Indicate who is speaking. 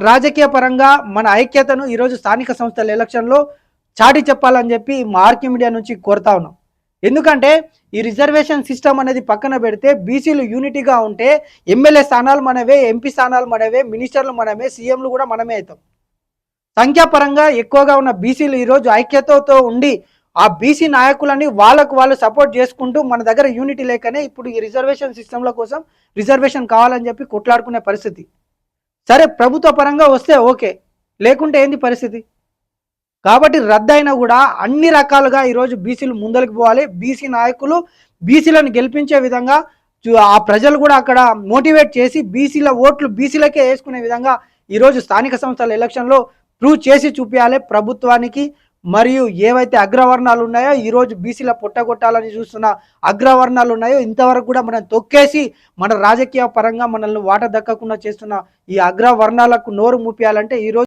Speaker 1: రాజకీయ పరంగా మన ఐక్యతను ఈరోజు స్థానిక సంస్థల ఎలక్షన్లో చాటి చెప్పాలని చెప్పి మా ఆర్కే మీడియా నుంచి కోరుతా ఉన్నాం. ఎందుకంటే ఈ రిజర్వేషన్ సిస్టమ్ అనేది పక్కన పెడితే బీసీలు యూనిటీగా ఉంటే ఎమ్మెల్యే స్థానాలు మనవే, ఎంపీ స్థానాలు మనవే, మినిస్టర్లు మనమే, సీఎంలు కూడా మనమే అవుతాం. సంఖ్యాపరంగా ఎక్కువగా ఉన్న బీసీలు ఈరోజు ఐక్యతతో ఉండి ఆ బీసీ నాయకులని వాళ్ళకు వాళ్ళు సపోర్ట్ చేసుకుంటూ మన దగ్గర యూనిటీ లేకనే ఇప్పుడు ఈ రిజర్వేషన్ సిస్టంల కోసం రిజర్వేషన్ కావాలని చెప్పి కొట్లాడుకునే పరిస్థితి. సరే ప్రభుత్వ పరంగా వస్తే ఓకే, లేకుంటే ఏంది పరిస్థితి? కాబట్టి రద్దయినా కూడా అన్ని రకాలుగా ఈరోజు బీసీలు ముందరికి పోవాలి. బీసీ నాయకులు బీసీలను గెలిపించే విధంగా ఆ ప్రజలు కూడా అక్కడ మోటివేట్ చేసి బీసీల ఓట్లు బీసీలకే వేసుకునే విధంగా ఈరోజు స్థానిక సంస్థల ఎలక్షన్లో ప్రూవ్ చేసి చూపించాలి ప్రభుత్వానికి. మరియు ఏవైతే అగ్రవర్ణాలు ఉన్నాయో ఈరోజు బీసీల పొట్టగొట్టాలని చూస్తున్న అగ్రవర్ణాలు ఉన్నాయో ఇంతవరకు కూడా మనం తొక్కేసి మన రాజకీయ పరంగా మనల్ని వాట దక్కకుండా చేస్తున్న ఈ అగ్రవర్ణాలకు నోరు మూపియాలంటే ఈరోజు